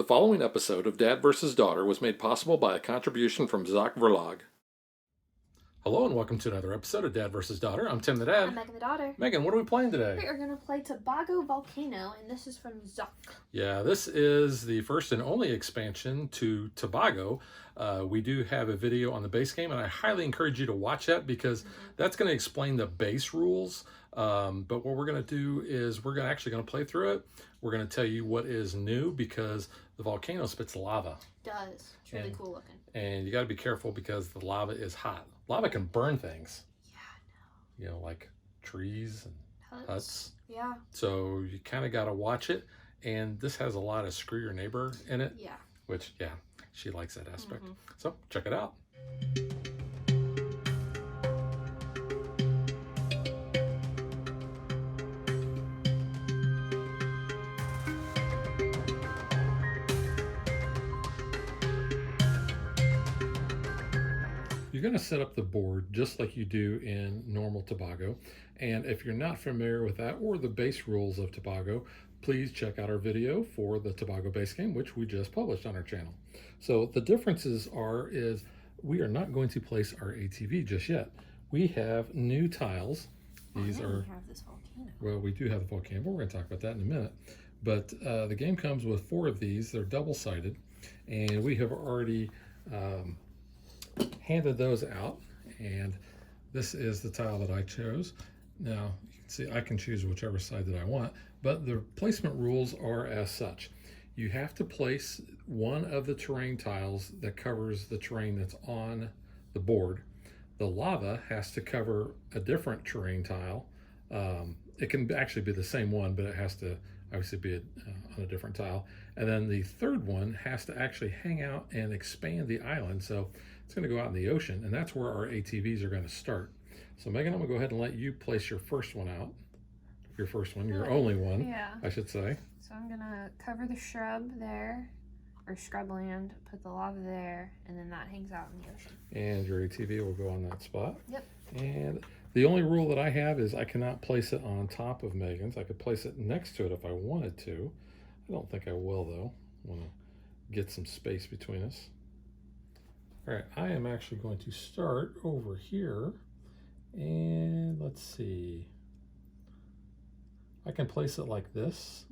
The following episode of Dad vs. Daughter was made possible by a contribution from Zach Verlag. Hello and welcome to another episode of Dad vs. Daughter. I'm Tim the Dad. I'm Megan the daughter. Megan, what are we playing today? We are going to play Tobago Volcano, and this is from Zach. Yeah, this is the first and only expansion to Tobago. We do have a video on the base game, and I highly encourage you to watch that because that's going to explain the base rules. But what we're going to do is we're actually going to play through it. We're going to tell you what is new because the volcano spits lava. It does. It's really cool looking. And you got to be careful because the lava is hot. Lava can burn things. Yeah, I know. You know, like trees and huts. Yeah. So you kind of got to watch it. And this has a lot of screw your neighbor in it. Yeah. Which, yeah, she likes that aspect. So check it out. You're going to set up the board just like you do in normal Tobago. And if you're not familiar with that or the base rules of Tobago, please check out our video for the Tobago base game, which we just published on our channel. So the differences is we are not going to place our ATV just yet. We have new tiles. These we have this volcano. Well, we do have the volcano, but we're going to talk about that in a minute. But the game comes with 4 of these. They're double-sided, and we have already handed those out, and this is the tile that I chose. Now you can see I can choose whichever side that I want, but the placement rules are as such. You have to place one of the terrain tiles that covers the terrain that's on the board. The lava has to cover a different terrain tile. It can actually be the same one, but it has to obviously be on a different tile. And then the third one has to actually hang out and expand the island. So it's going to go out in the ocean, and that's where our ATVs are going to start. So Megan, I'm going to go ahead and let you place your first one out. Your first one, your only one, I should say. So I'm going to cover the shrub there, or scrubland, put the lava there, and then that hangs out in the ocean. And your ATV will go on that spot. Yep. And the only rule that I have is I cannot place it on top of Megan's. I could place it next to it if I wanted to. I don't think I will, though. I want to get some space between us. All right, I am actually going to start over here, and let's see. I can place it like this.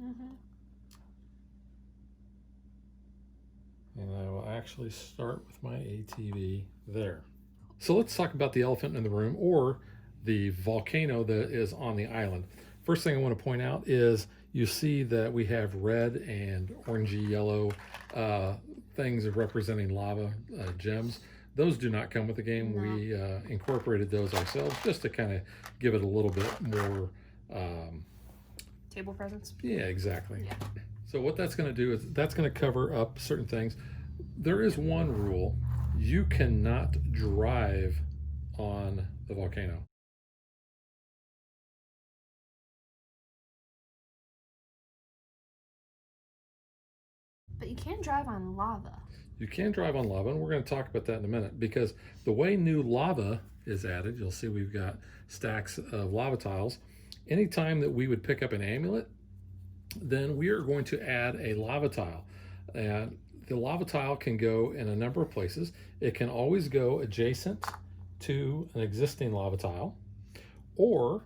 And I will actually start with my ATV there. So let's talk about the elephant in the room, or the volcano that is on the island. First thing I want to point out is you see that we have red and orangey yellow things representing lava gems. Those do not come with the game. No. We incorporated those ourselves just to kind of give it a little bit more table presence. Yeah, exactly. Yeah. So what that's going to do is that's going to cover up certain things. There is one rule. You cannot drive on the volcano. But you can drive on lava. You can drive on lava, and we're going to talk about that in a minute, because the way new lava is added, you'll see we've got stacks of lava tiles. Anytime that we would pick up an amulet, then we are going to add a lava tile. And the lava tile can go in a number of places. It can always go adjacent to an existing lava tile, or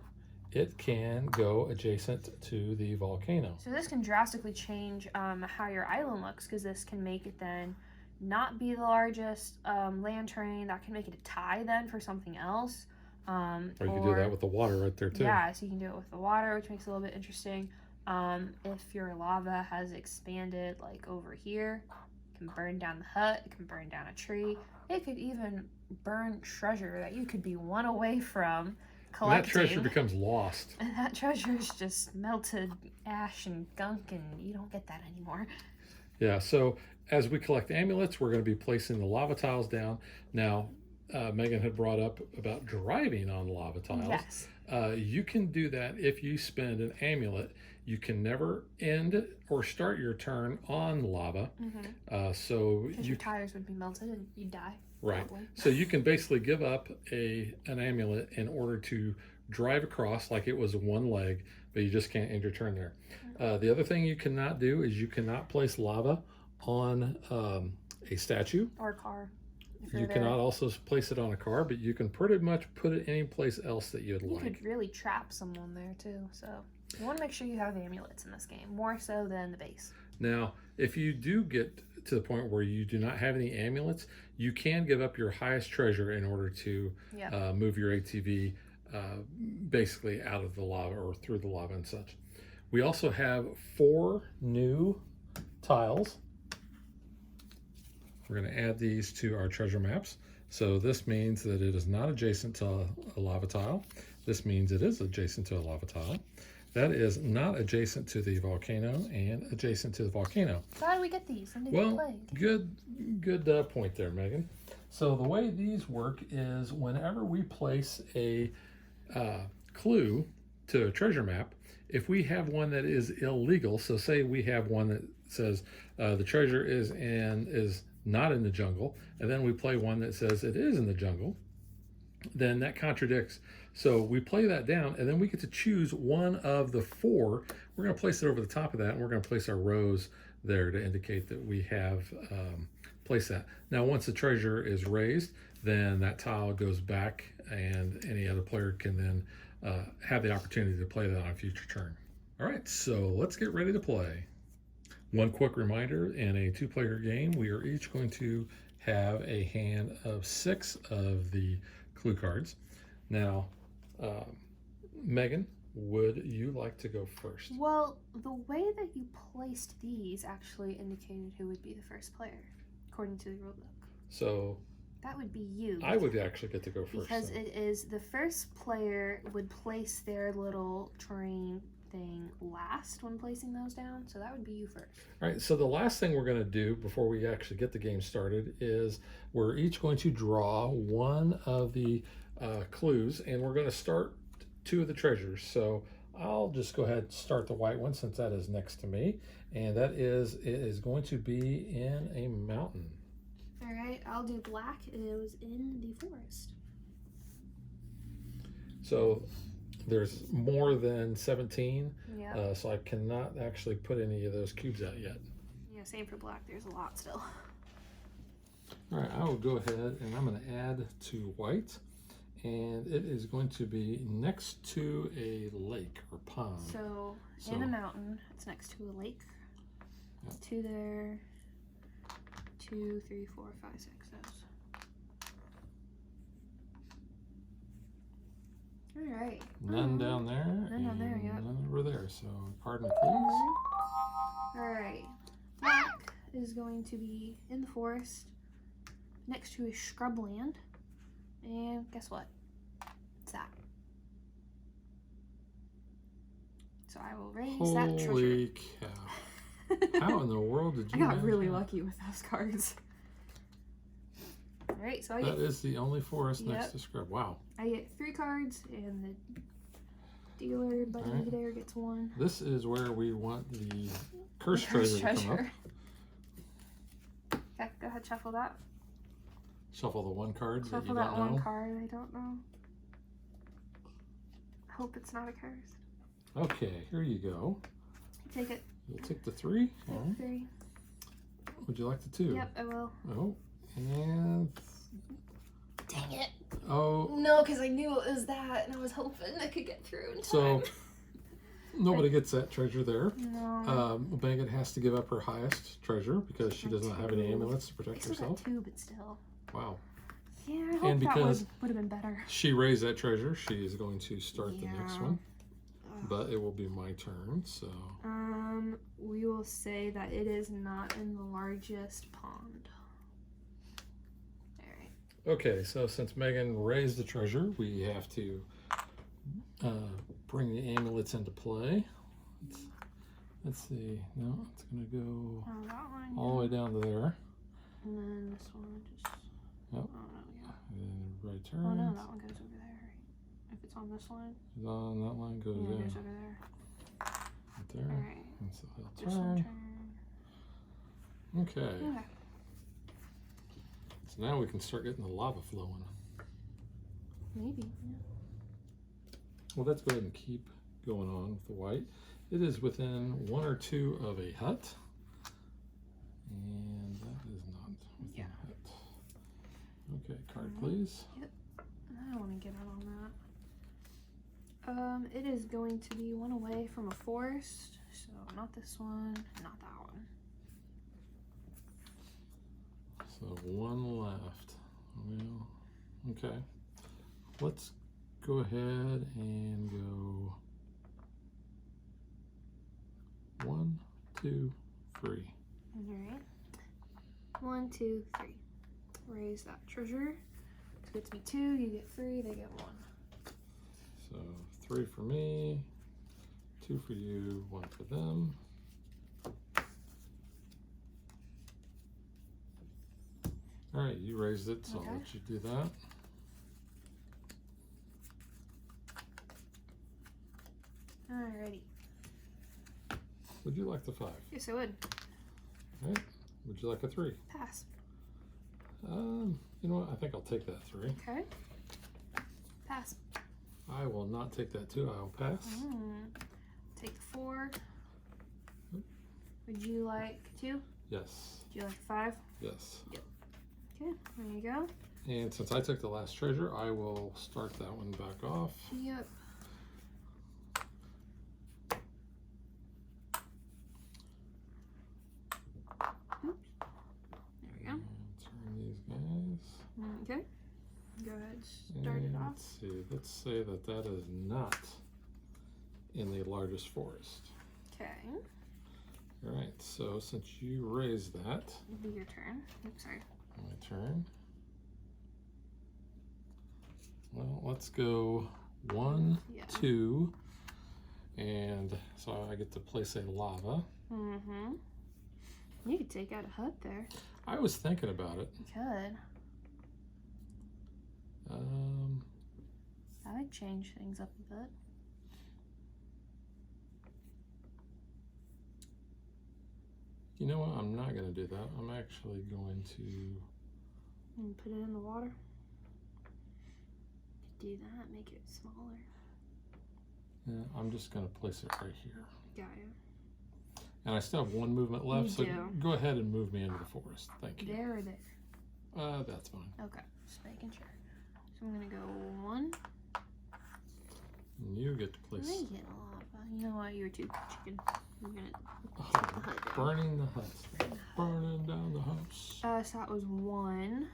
it can go adjacent to the volcano. So this can drastically change how your island looks, because this can make it then not be the largest land terrain. That can make it a tie then for something else. Or you can do that with the water right there too. Yeah, so you can do it with the water, which makes it a little bit interesting. If your lava has expanded like over here, it can burn down the hut, it can burn down a tree. It could even burn treasure that you could be one away from collecting. And that treasure becomes lost. And that treasure is just melted ash and gunk, and you don't get that anymore. Yeah, so as we collect amulets, we're going to be placing the lava tiles down. Now, Megan had brought up about driving on lava tiles. Yes. You can do that if you spend an amulet. You can never end or start your turn on lava. So your tires would be melted and you'd die. Right. So you can basically give up an amulet in order to drive across like it was one leg, but you just can't end your turn there. The other thing you cannot do is you cannot place lava on a statue. Or a car. You cannot also place it on a car, but you can pretty much put it any place else that you'd like. You could really trap someone there too, so you want to make sure you have amulets in this game, more so than the base. Now, if you do get to the point where you do not have any amulets, you can give up your highest treasure in order to move your ATV basically out of the lava or through the lava and such. We also have 4 new tiles. We're going to add these to our treasure maps. So this means that it is not adjacent to a lava tile. This means it is adjacent to a lava tile. That is not adjacent to the volcano and adjacent to the volcano. So how do we get these? Well, good point there, Megan. So the way these work is whenever we place a clue to a treasure map, if we have one that is illegal, so say we have one that says the treasure is not in the jungle, and then we play one that says it is in the jungle, then that contradicts. So we play that down, and then we get to choose one of the 4. We're going to place it over the top of that, and we're going to place our rows there to indicate that we have placed that. Now, once the treasure is raised, then that tile goes back, and any other player can then have the opportunity to play that on a future turn. All right, so let's get ready to play. One quick reminder, in a 2-player game, we are each going to have a hand of 6 of the clue cards. Now, Megan, would you like to go first? Well, the way that you placed these actually indicated who would be the first player, according to the rule book. So that would be you. I would actually get to go first. Because it is the first player would place their little terrain thing last when placing those down, so that would be you first. All right, so the last thing we're going to do before we actually get the game started is we're each going to draw one of the clues, and we're going to start 2 of the treasures. So I'll just go ahead and start the white one since that is next to me, and that is, it is going to be in a mountain. All right, I'll do black, and it was in the forest. So there's more than 17, yeah. So I cannot actually put any of those cubes out yet. Yeah, same for black. There's a lot still. All right, I will go ahead and I'm going to add to white, and it is going to be next to a lake or pond. So in a mountain, it's next to a lake. Yep. 2 there. 2, 3, 4, 5, 6. Those. All right. None down there. None down there, yep. None over there. So pardon me, please. All right. Black is going to be in the forest next to a shrubland. And guess what? It's that. So I will raise that treasure. Holy cow. How in the world did you I got really lucky with those cards. All right, so that is the only forest next to scrub. Wow. I get 3 cards, and the dealer buddy there gets 1. This is where we want the cursed treasure to come up. Okay, go ahead, shuffle that. Shuffle the 1 card Shuffle that you that don't know. 1 card I don't know. I hope it's not a curse. Okay, here you go. Take it. You'll take the 3. Take 3. Would you like the 2? Yep, I will. Oh, and dang it. Oh. No, because I knew it was that, and I was hoping I could get through in time. So nobody gets that treasure there. No. Megan has to give up her highest treasure because she does not have any amulets to protect herself. I 2, but still. Wow. Yeah, I hope that would have been better. She raised that treasure, she is going to start the next one. But it will be my turn, so. We will say that it is not in the largest pond. Alright. Okay, so since Megan raised the treasure, we have to bring the amulets into play. Let's see. No, it's going to go all the way down to there. And then this one just. Yep. Oh, no, yeah. And then right turn. Oh, no, that one goes over there. If it's on this line. It's on that line, goes yeah, there. it goes over there. Right there. Alright. And so he'll This one turn. turn. Okay. Okay. So now we can start getting the lava flowing. Maybe, yeah. Well, let's go ahead and keep going on with the white. It is within 1 or 2 of a hut. And that is not within Yeah. hit. Okay, card please. Yep. I don't want to get out on that. It is going to be one away from a forest. So not this one, not that one. So one left. Well, okay. Let's go ahead and go 1, 2, 3. Alright. 1, 2, 3. Raise that treasure. This gets me 2, you get 3, they get 1. So 3 for me, 2 for you, 1 for them. Alright, you raised it, so Okay. I'll let you do that. Alrighty. Would you like the 5? Yes, I would. Alright. Would you like a 3? Pass. You know what? I think I'll take that 3. Okay. Pass. I will not take that 2. I'll pass. Take the 4. Would you like 2? Yes. Would you like 5? Yes. Okay, there you go. And since I took the last treasure, I will start that one back off. Yep. Oops. There we go. And turn these guys. Okay. Go ahead, start it And off. let's see. Let's say that that is not in the largest forest. Okay. All right. So since you raised that, It'll be your turn. Oops, sorry. my turn. Well, let's go 1, Yeah. 2, and so I get to place a lava. You could take out a hut there. I was thinking about it. You could. That would change things up a bit. You know what? I'm not going to do that. I'm actually going to And put it in the water. Do that, make it smaller. Yeah, I'm just going to place it right here. Got you. And I still have 1 movement left, You so do. go ahead and move me into the forest. Thank you. There or there? That's fine. Okay, just making sure. So I'm gonna go 1. And you get to place. I get lava. You know what? You're too chicken. I'm gonna Oh, take the hut down. burning the hut. Burning down the house. So that was 1.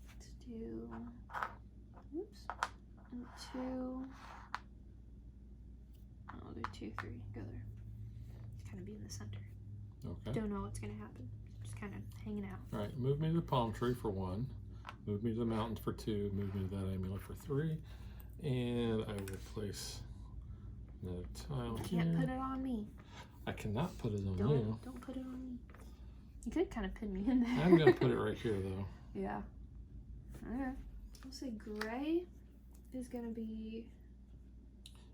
Let's do. Oops. And 2. I'll do 2, 3. Go there. Just kind of be in the center. Okay. Don't know what's gonna happen. Just kind of hanging out. All right. Move me to the palm tree for 1. Move me to the mountains for 2. Move me to that amulet for 3. And I will place another tile You here. can't put it on me. I cannot put it on Don't you. don't put it on me. You could kind of pin me in there. I'm going to put it right here, though. Yeah. Okay. I'll say gray is gonna be.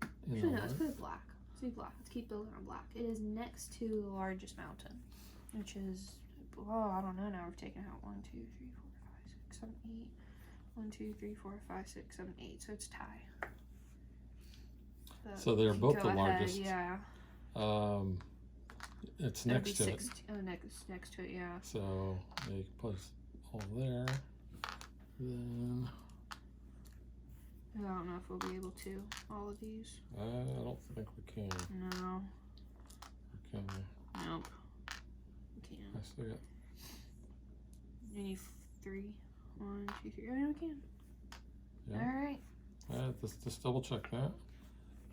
In Actually, the no, let's light. put it black. Let's do black. Let's keep building on black. It is next to the largest mountain, which is. Oh, I don't know. Now we've taken out 1, 2, 3, 4, 5, 6, 7, 8. 1, 2, 3, 4, 5, 6, 7, 8. So it's tie. But So they're you both go the ahead, largest. Yeah. It's That'd next be to it. 6. Oh, next to it. Yeah. So you can place all there. Then I don't know if we'll be able to. All of these. I don't think we can. No. Or can we? Nope. We can't. I still got. You need 3. 1, 2, 3. Oh, yeah, we can. Yeah. All right. Just double check that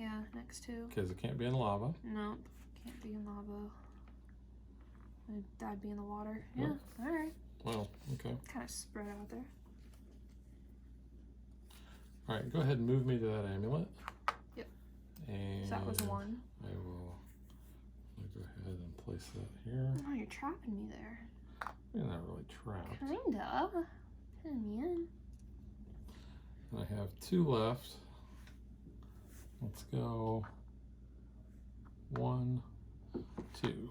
Yeah, next to. because it can't be in lava. Nope. Can't be in lava. That'd be in the water. Yeah. Nope. All right. Well, okay. Kind of spread out there. All right, go ahead and move me to that amulet. Yep. And So that was 1. I will go ahead and place that here. Oh, you're trapping me there. You're not really trapped. Kinda. Pinning me in. And I have 2 left. Let's go 1, 2.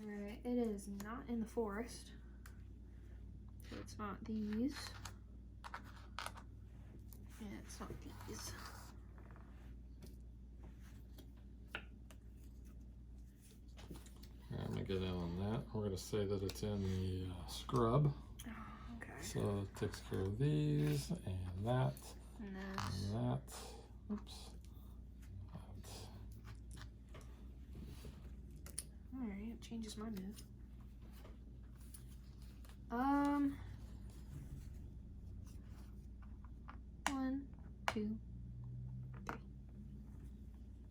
Alright, it is not in the forest. So it's not these. It's not these. I'm gonna get in on that. We're gonna say that it's in the scrub. Oh, okay. So it takes care of these and that And and that. Oops. Alright, it changes my move. 1, 2.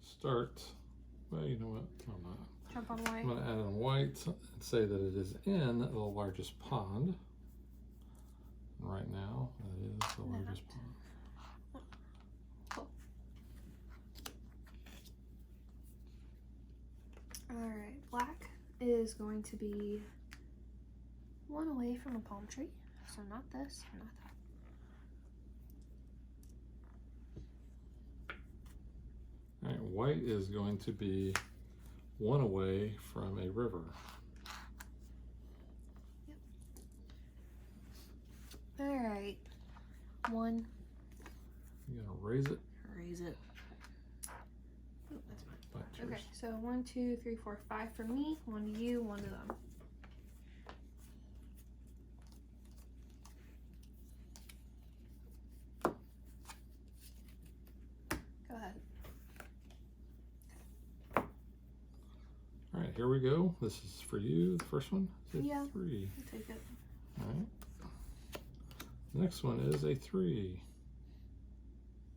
Start. Well, you know what? I'm not. Jump on white. I'm gonna add in white and say that it is in the largest pond. And right now, that is the largest pond. Cool. Alright, black is going to be 1 away from a palm tree. So not this, not that. All right, white is going to be 1 away from a river. Yep. Alright. 1. You gotta raise it. Raise it. Oh, that's mine. By Okay, choice. so 1, 2, 3, 4, 5 for me, 1 to you, 1 to them. Go ahead. All right, here we go. This is for you. The first one is a Yeah. 3. I'll take it. All right. The next one is a 3.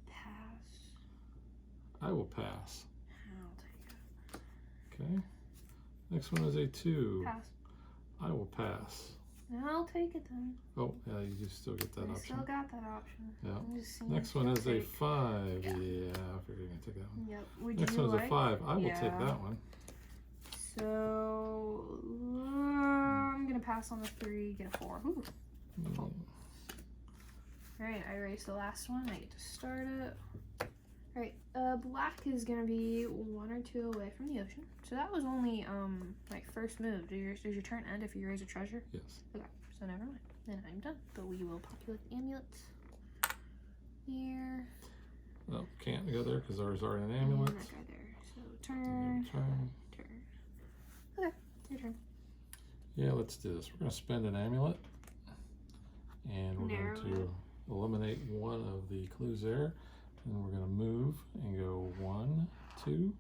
Pass. I will pass. I'll take it. Okay. Next one is a 2. Pass. I will pass. I'll take it then. Oh, yeah, you do still get that I option. still got that option. Yeah. I'm just seeing Next if one you'll is a take- 5. Yeah. Yeah, I figured you're gonna take that one. Yep. Would Next you one is like? a 5. I will take Yeah. that one. So I'm gonna pass on the 3. Get a 4. Ooh. Mm, All right. I erased the last one. I get to start it. All right. Black is gonna be 1 or 2 away from the ocean. So that was only like first move. Does your turn end if you raise a treasure? Yes. Okay. So never mind. Then I'm done. But we will populate the amulets here. Oh, can't go there because there's already an And amulet. that guy there. So turn. Turn. Okay, your turn. Yeah, let's do this. We're going to spend an amulet. And we're Narrow going to eliminate one of the clues there. And we're going to move and go 1, 2.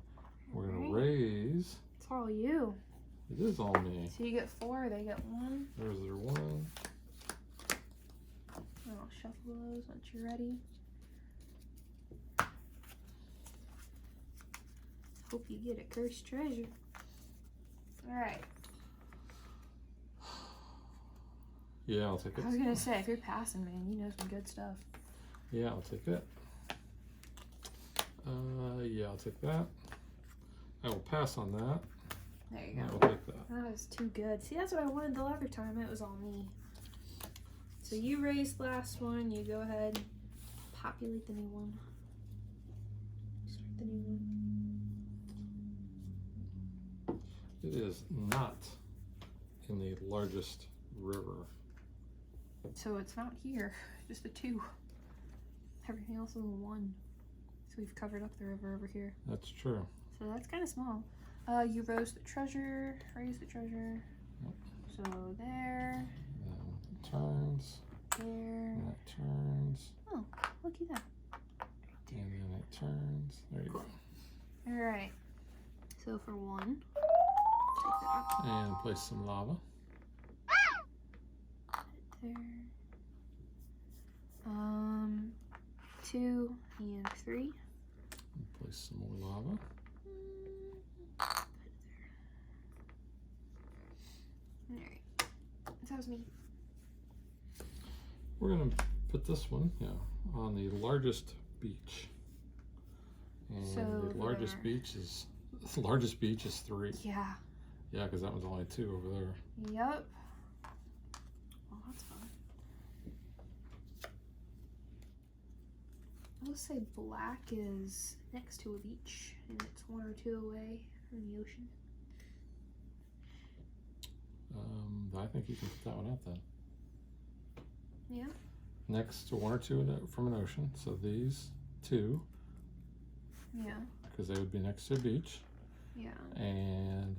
We're going to Alright. raise. It's all you. It is all me. So you get 4, they get 1. There's their 1. I'll shuffle those once you're ready. Hope you get a cursed treasure. Alright. Yeah, I'll take it. I was gonna say, if you're passing, man, you know some good stuff. Yeah, I'll take it. Yeah, I'll take that. I will pass on that. There you I go. will take that. That was too good. See, that's what I wanted the other time. It was all me. So you raised the last one. You go ahead, populate the new one. Start the new one. It is not in the largest river. So it's not here, just a 2. Everything else is a 1. So we've covered up the river over here. That's true. So that's kind of small. You raise the treasure. Yep. So there, Then it turns. there. And it turns. Oh, looky that. And then it turns. There you go. All right. So for 1, take that And place some lava. there. 2 and 3. And place some more lava. All right. That was me. We're gonna put this one, on the largest beach. And So the largest there. beach is 3. Yeah. Yeah, because that one's only 2 over there. Yep. Well, that's fun. I'll say black is next to a beach, and it's 1 or 2 away from the ocean. I think you can put that one out then. Yeah. next to one or two from an ocean. So these two, Yeah. because they would be next to a beach. Yeah. And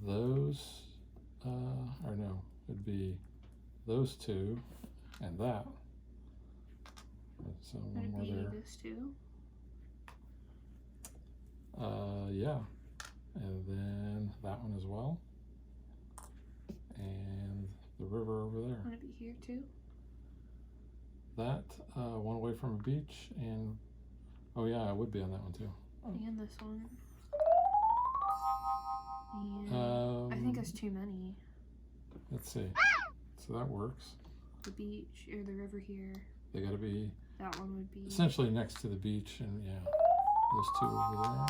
those, or no, it'd be those two and that. So one Would more it be there. this two? Yeah. And then that one as well. And the river over there. Would it be here too? That, one away from a beach, and oh yeah, I would be on that one too. And this one. And I think there's too many. Let's see. So that works. The beach or the river here. They gotta be That one would be essentially next to the beach, and yeah, those two over there.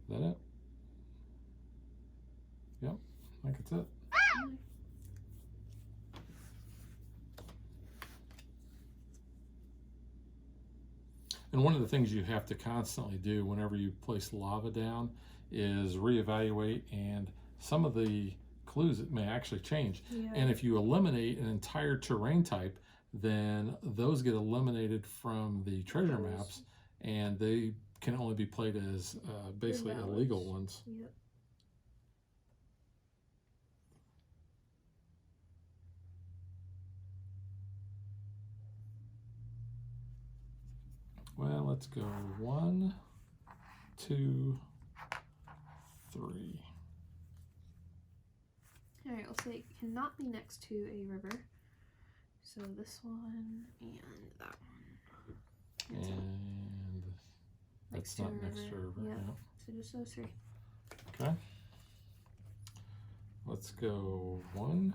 Is that it? Yep, I think it's it. And one of the things you have to constantly do whenever you place lava down is reevaluate, and some of the clues it may actually change. Yeah. And if you eliminate an entire terrain type, then those get eliminated from the treasure maps, and they can only be played as basically illegal ones. Yep. Well, let's go 1, 2, 3. Alright, we'll say it cannot be next to a river. So this one and that one. And that's not next to a river. Yeah. Yeah. So just those three. Okay. Let's go 1,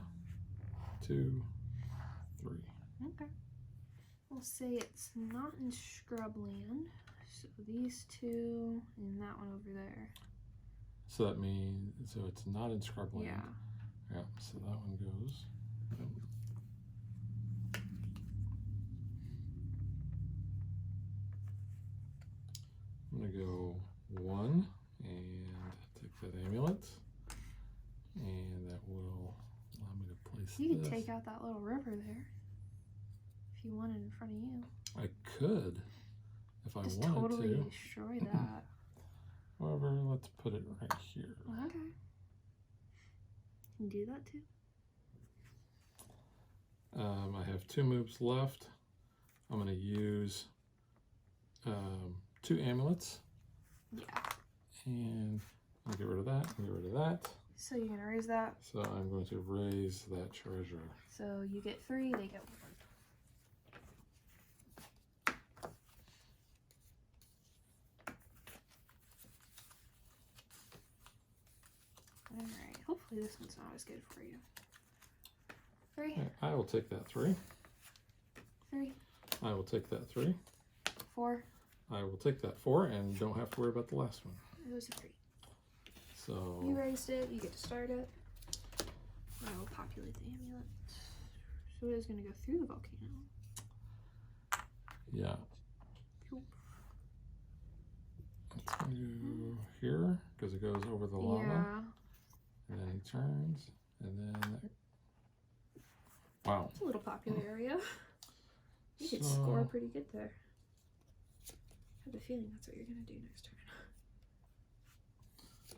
2, 3. Okay. We'll say it's not in scrubland. So these two and that one over there. So that means, so it's not in scrubland. Yeah. Yeah, so that one goes. I'm gonna go 1 and take that amulet, and that will allow me to place You this. could take out that little river there if you wanted in front of you. I could, if I Just wanted totally to. destroy that. However, let's put it right here. Okay. You can do that too. I have 2 moves left. I'm going to use 2 amulets. Yeah. And I'll get rid of that, and get rid of that. So you're gonna raise that. So I'm going to raise that treasure. So you get 3, they get 1. Alright, hopefully this one's not as good for you. 3. Okay, I will take that 3. 3. I will take that 3. 4. I will take that 4 and don't have to worry about the last one. It was a 3. So You raised it, you get to start it. I will populate the amulet. So it is going to go through the volcano. yeah, Cool. it's going to go here because it goes over the lava. Yeah. And then he turns, and then wow. It's a little popular area. You could So- score pretty good there. I have a feeling that's what you're going to do next turn.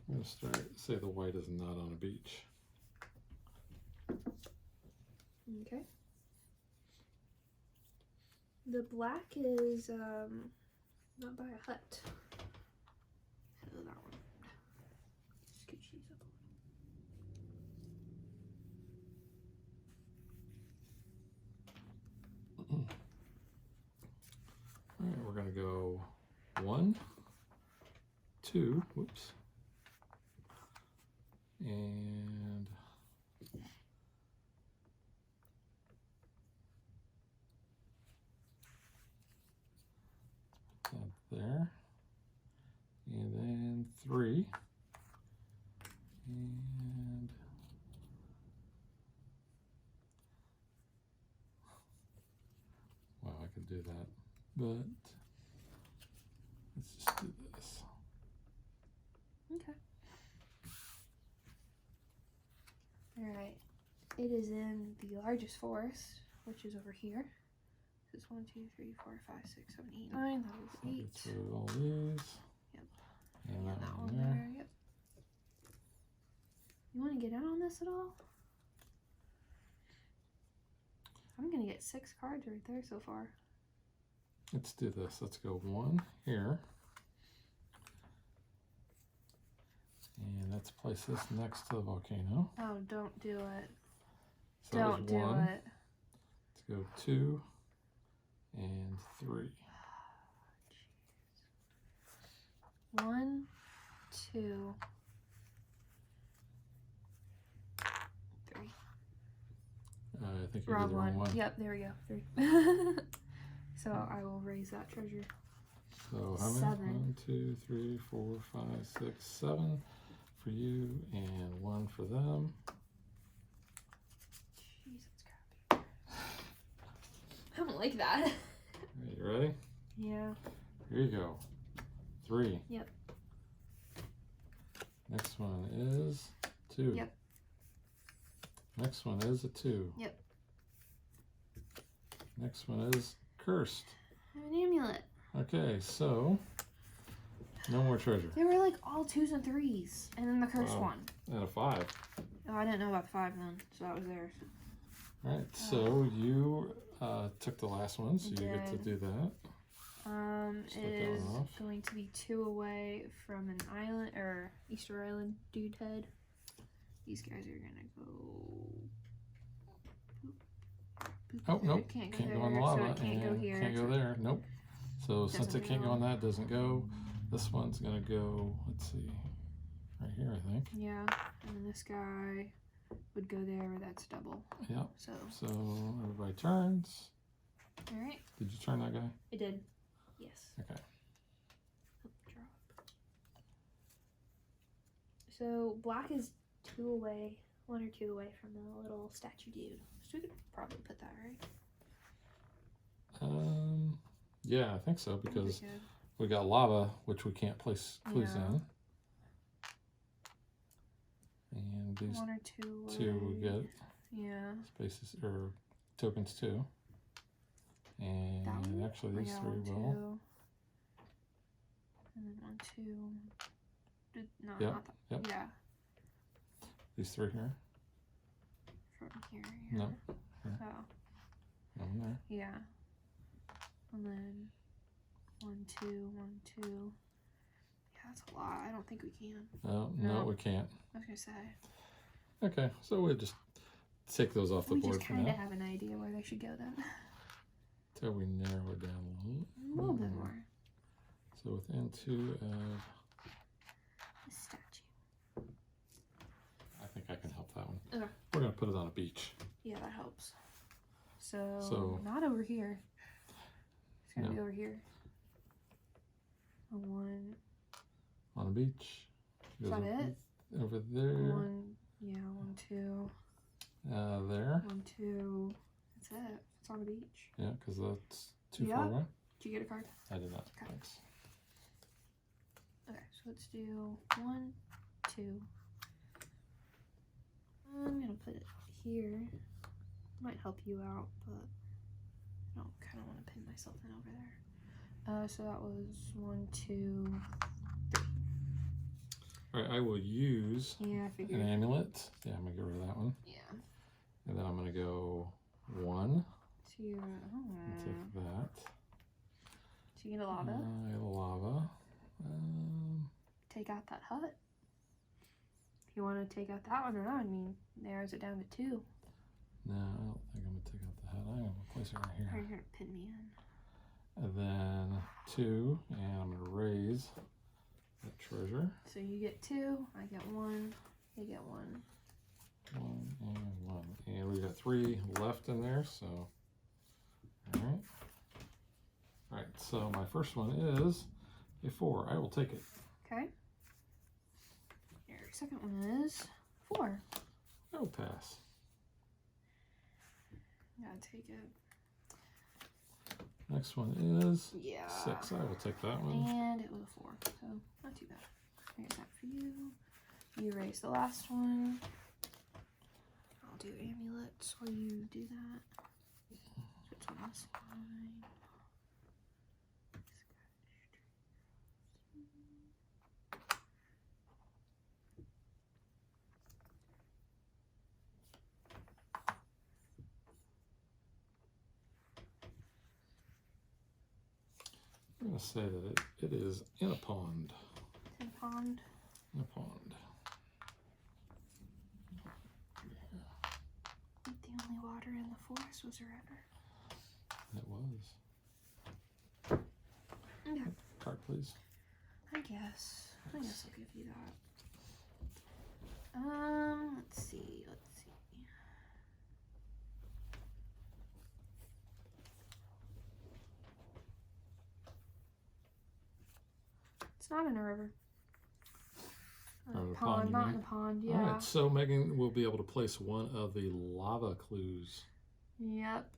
I'm going to start, say the white is not on a beach. Okay. The black is not by a hut. So that one. Scooch these up a little. All right, we're going to go 1, 2, whoops, and that there, and then 3, and wow, I could do that, but let's just do this. Okay. Alright. It is in the largest forest, which is over here. This is 1, 2, 3, 4, 5, 6, 7, 8, 9. That was So 8. get through all these. Yep. And that that one one there. there. Yep. You want to get in on this at all? I'm gonna get 6 cards right there so far. Let's do this. Let's go 1 here. And let's place this next to the volcano. Oh, don't do it. So that was Don't do 1. it. Let's go 2 and 3. 1, 2, 3. I think you Wrong did the wrong one. Yep, there we go. 3. So I will raise that treasure. So how many? 7. 1, 2, 3, 4, 5, 6, 7 for you, and 1 for them. Jesus crappy. I don't like that. Are you ready? Yeah. Here you go. 3. Yep. Next one is 2. Yep. Next one is a 2. Yep. Next one is cursed. I have an amulet. Okay, so no more treasure. They were like all 2s and 3s, and then the cursed Wow. one. And a 5. Oh, I didn't know about the 5 then, so that was theirs. All right, so you took the last one, so you get to Did. do that. It Start that is one off. going to be 2 away from an island, or Easter Island dude head. These guys are gonna go. Boop, Oh, nope. Can't go Can't there, go on the lava. so it can't go and here. Can't go there. Nope. So since Doesn't it can't go go. on that, doesn't go. This one's gonna go. Let's see, right here, I think. Yeah, and then this guy would go there, but that's double. Yep. So, So everybody turns. all right, Did you turn that guy? it did. Yes. Okay. Drop. So black is 2 away, 1 or 2 away from the little statue dude. So we could probably put that right. Yeah, I think so because Pretty good. we got lava, which we can't place clues Yeah. in. And these 1 or 2 away. 2 we get Yeah. spaces or tokens too. And That one? actually these Yeah, 3 1, will. 2. And then 1, 2. No, Yep, not that. yep. Yeah. These 3 here. From here. No. Yeah. Here. Oh. One there. Yeah. And then 1, 2, 1, 2. Yeah, that's a lot. I don't think we can. No, No. we can't. I was gonna say. Okay, so we'll just take those off the We board just for kind of now. have an idea where they should go then. Till we narrow it down A little bit more. So within 2 of, The statue. I think I can help that one. Okay. We're gonna put it on a beach. Yeah, that helps. So, So- not over here. It's gonna No. be over here. A 1. On a beach. Is that it? Over there. 1. Yeah, 1, 2. There. 1, 2. That's it. It's on the beach. Yeah, because that's too Yeah. far away. Did you get a card? I did not. Okay. Thanks. Okay, so let's do 1, 2. I'm gonna put it here. Might help you out, but I don't kind of want to pin myself in over there. So that was 1, 2. All right, I will use Yeah, I an figured. amulet. Yeah, I'm gonna get rid of that one. Yeah. And then I'm gonna go 1 So you're, and take that. so you get a lava. I have a lava. Take out that hut. If you want to take out that one, or not, I mean, narrows it down to 2. No, I don't think I'm gonna take out the head. I'm gonna place it right Or here. you're gonna pin me in. And then 2, and I'm gonna raise that treasure. So you get 2. I get 1. You get 1. 1 and 1. And we got 3 left in there, so. Alright. Alright, so my first one is a 4. I will take it. Okay. Your second one is 4. I will pass. Gotta take it. Next one is Yeah. 6. I will take that one. And it was a 4, so not too bad. Here's that for you. You raise the last one. I'll do amulets while you do that. I'm going to say that it is in a pond. In a pond. In a pond. The only water in the forest was a river. It was. Okay. Card, please. I guess I'll give you that. Let's see. It's not in a river. Or a Pond, you not mean? in a pond, yeah. All right, so Megan will be able to place one of the lava clues. Yep.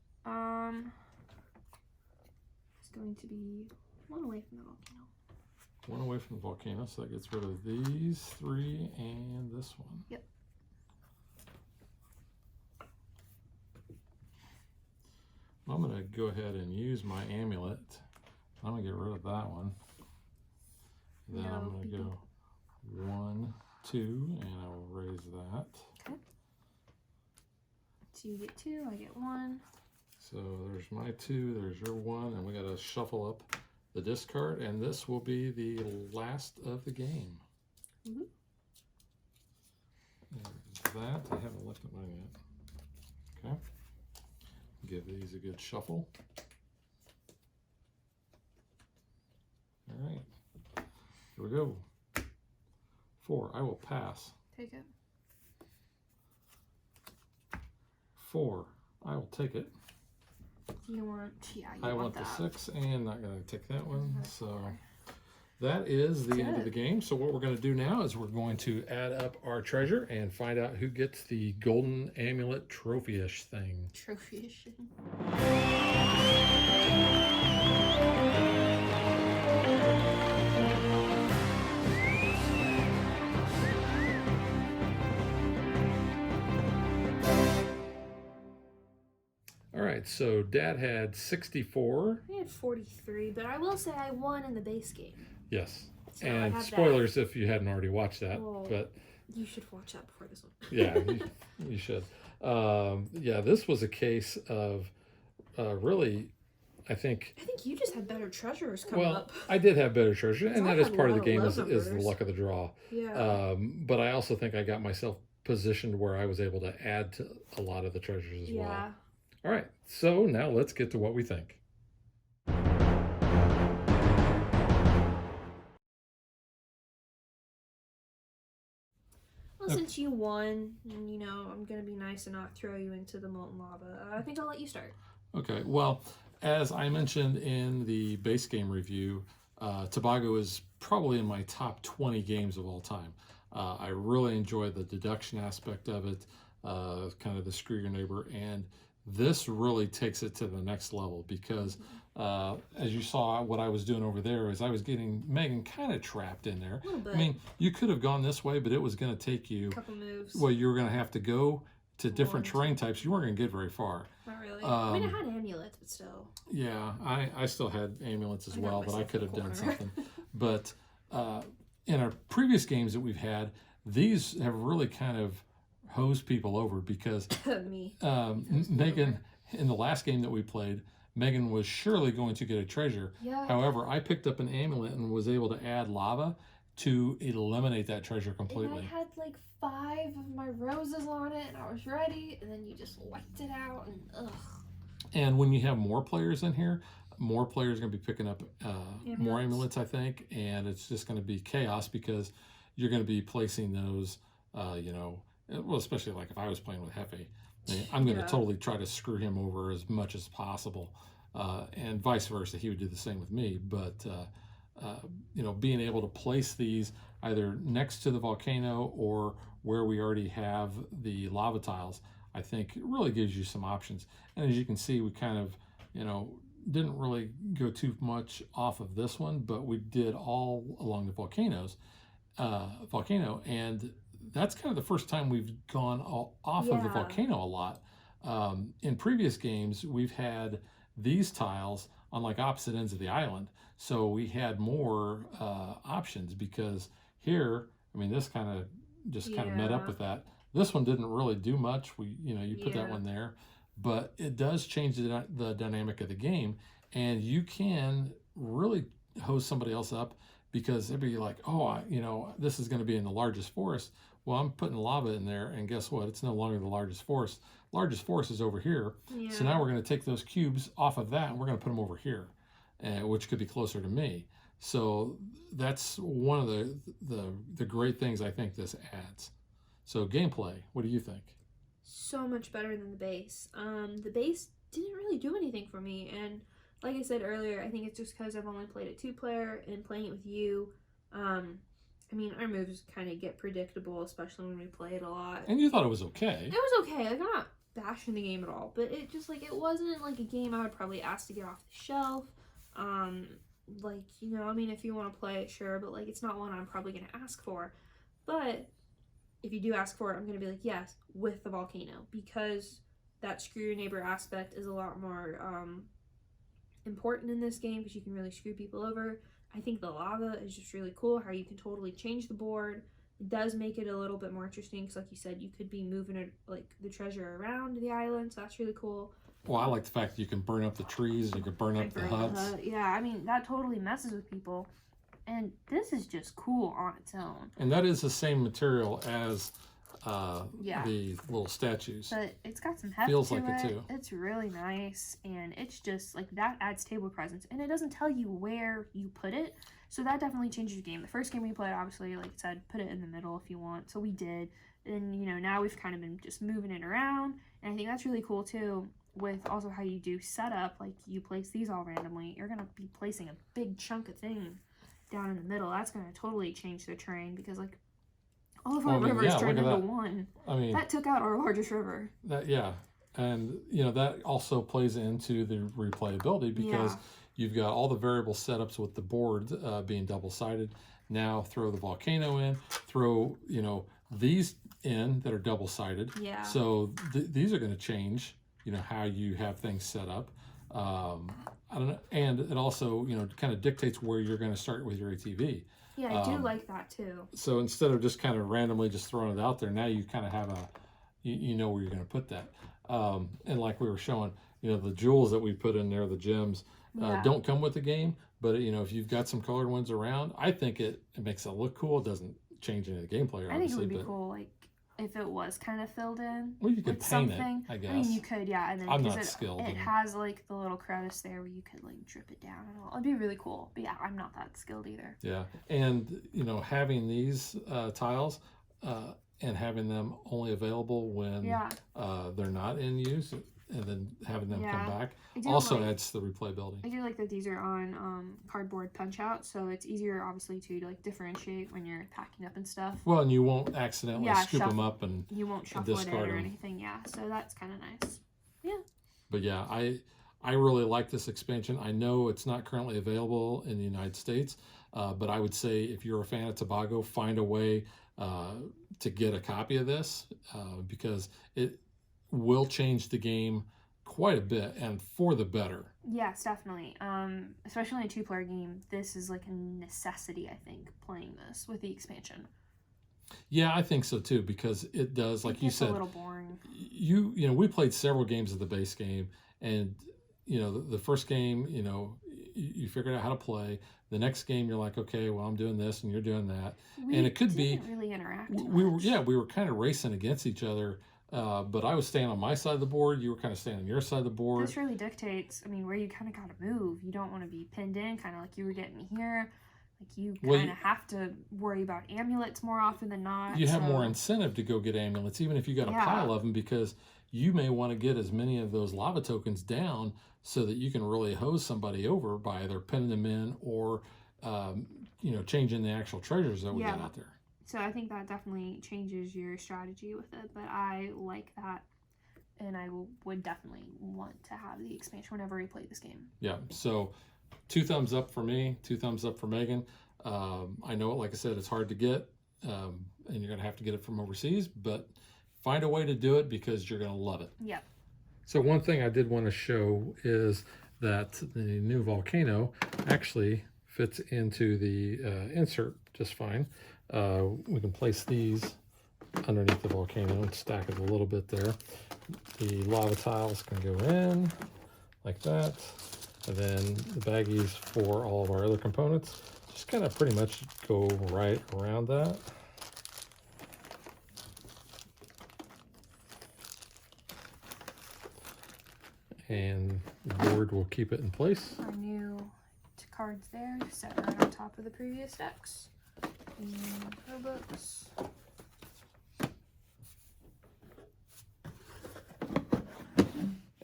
It's going to be one away from the volcano. One away from the volcano, so that gets rid of these 3 and this one. Yep. I'm going to go ahead and use my amulet. I'm going to get rid of that one. Then I'm going to go 1, 2, and I will raise that. Okay. So you get 2, I get 1. So there's my 2, there's your 1, and we got to shuffle up the discard, and this will be the last of the game. Mm-hmm. There's that. I haven't looked at mine yet. Okay. Give these a good shuffle. All right. Here we go. 4. I will pass. Take it. 4. I will take it. You want? Yeah, you I want that. the 6, and not going to take that one. So that is the end of the game. So what we're going to do now is we're going to add up our treasure and find out who gets the golden amulet trophy-ish thing. Trophy-ish. All right, so Dad had 64. I had 43, but I will say I won in the base game. Yes. So and spoilers if you hadn't already watched that. Well, but you should watch that before this one. Yeah, you should. Yeah, this was a case of really, I think you just had better treasures coming up. I did have better treasure, and that is part of the game is the luck of the draw. Yeah. But I also think I got myself positioned where I was able to add to a lot of the treasures as well. All right, so now let's get to what we think. Well, since you won, and I'm going to be nice and not throw you into the molten lava, I think I'll let you start. Okay, well, as I mentioned in the base game review, Tobago is probably in my top 20 games of all time. I really enjoy the deduction aspect of it, kind of the screw your neighbor, and this really takes it to the next level because as you saw, what I was doing over there is I was getting Megan kind of trapped in there. A little bit. I mean, you could have gone this way, but it was going to take you a couple moves. Well, you were going to have to go to different terrain types. You weren't going to get very far. Not really. I mean, I had amulets, but still. Yeah, I still had amulets as well, but I could have done something. But in our previous games that we've had, these have really kind of hosed people over because Me. Megan, in the last game that we played, Megan was surely going to get a treasure. Yeah. However, I picked up an amulet and was able to add lava to eliminate that treasure completely. And I had like 5 of my roses on it, and I was ready, and then you just wiped it out, and ugh. And when you have more players in here, more players are going to be picking up more amulets, I think, and it's just going to be chaos because you're going to be placing those, well, especially like if I was playing with Hefe, I'm going to totally try to screw him over as much as possible, and vice versa. He would do the same with me, but being able to place these either next to the volcano or where we already have the lava tiles, I think it really gives you some options. And as you can see, we kind of, didn't really go too much off of this one, but we did all along the volcano, and that's kind of the first time we've gone off of the volcano a lot. In previous games, we've had these tiles on like opposite ends of the island, so we had more options because here, I mean, this kind of just kind of met up with that. This one didn't really do much. You put that one there, but it does change the dynamic of the game, and you can really hose somebody else up, because they'd be like, oh, this is going to be in the largest forest. Well, I'm putting lava in there, and guess what? It's no longer the largest forest. Largest forest is over here. Yeah. So now we're going to take those cubes off of that, and we're going to put them over here, which could be closer to me. So that's one of the great things I think this adds. So gameplay, what do you think? So much better than the base. The base didn't really do anything for me, and like I said earlier, I think it's just because I've only played it 2-player, and playing it with you, I mean, our moves kind of get predictable, especially when we play it a lot. And you thought it was okay. It was okay. Like, I'm not bashing the game at all, but it just, like, it wasn't, like, a game I would probably ask to get off the shelf. Like, I mean, if you want to play it, sure, but, like, it's not one I'm probably going to ask for. But if you do ask for it, I'm going to be like, yes, with the volcano, because that screw your neighbor aspect is a lot more important in this game, because you can really screw people over. I think the lava is just really cool, how you can totally change the board. It does make it a little bit more interesting, because like you said, you could be moving it, like, the treasure around the island, so that's really cool. Well, I like the fact that you can burn up the trees and you can burn up the huts. Yeah, I mean, that totally messes with people. And this is just cool on its own. And that is the same material as the little statues. But it's got some heft Feels to like it. it too. It's really nice, and it's just like that adds table presence, and it doesn't tell you where you put it, so that definitely changes the game. The first game we played, obviously, like I said, put it in the middle if you want, so we did. And now we've kind of been just moving it around, and I think that's really cool too. With also how you do setup, like you place these all randomly, you're gonna be placing a big chunk of thing down in the middle. That's gonna totally change the terrain, because like all of our rivers turned into one. I mean, that took out our largest river. And that also plays into the replayability, because you've got all the variable setups with the board being double-sided. Now throw the volcano in, throw these in that are double-sided. Yeah. So these are going to change how you have things set up. I don't know, and it also kind of dictates where you're going to start with your ATV. Yeah, I do like that too. So instead of just kind of randomly just throwing it out there, now you kind of have you know where you're going to put that. And like we were showing, the jewels that we put in there, the gems, don't come with the game. But if you've got some colored ones around, I think it makes it look cool. It doesn't change any of the gameplay, obviously. I think it would be cool, like, if it was kind of filled in. Well, you could like paint something. it, I guess. I mean, you could, yeah. And then I'm not skilled. It has like the little crevice there where you could like drip it down and all. It'd be really cool. But yeah, I'm not that skilled either. Yeah, and having these tiles and having them only available when they're not in use, and then having them come back also adds to the replayability. I do like that these are on cardboard punch out, so it's easier obviously to like differentiate when you're packing up and stuff. Well, and you won't accidentally scoop them up and you won't shuffle it in or anything. Yeah, so that's kind of nice. Yeah. But yeah, I really like this expansion. I know it's not currently available in the United States, but I would say if you're a fan of Tobago, find a way to get a copy of this because it will change the game quite a bit and for the better. Yes, definitely. Especially in a 2-player game, this is like a necessity, I think, playing this with the expansion. Yeah, I think so too, because it does, like you said, a little boring. We played several games of the base game, and the first game, you figured out how to play. The next game, you're like, okay, well, I'm doing this and you're doing that, and it could be really interact. We were kind of racing against each other. But I was staying on my side of the board. You were kind of staying on your side of the board. This really dictates, where you kind of got to move. You don't want to be pinned in, kind of like you were getting here. Like, you kind of have to worry about amulets more often than not. You have more incentive to go get amulets, even if you got a pile of them, because you may want to get as many of those lava tokens down so that you can really hose somebody over by either pinning them in or, changing the actual treasures that we got out there. So I think that definitely changes your strategy with it, but I like that, and I would definitely want to have the expansion whenever we play this game. Yeah, so 2 thumbs up for me, 2 thumbs up for Megan. I know, like I said, it's hard to get, and you're going to have to get it from overseas, but find a way to do it because you're going to love it. Yeah. So one thing I did want to show is that the new Volcano actually fits into the insert just fine. We can place these underneath the volcano and stack it a little bit there. The lava tiles can go in like that, And then the baggies for all of our other components just kind of pretty much go right around that. And the board will keep it in place. Our new cards there, set right on top of the previous decks. And our books.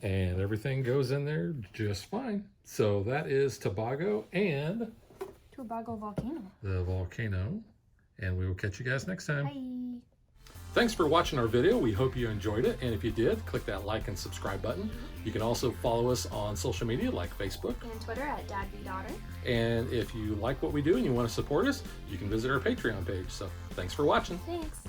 And everything goes in there just fine. So that is Tobago and Tobago Volcano. the Volcano. And we will catch you guys next time. Bye. Thanks for watching our video. We hope you enjoyed it. And if you did, click that like and subscribe button. You can also follow us on social media like Facebook. And Twitter at DadBeDaughter. And if you like what we do and you want to support us, you can visit our Patreon page. So thanks for watching. Thanks.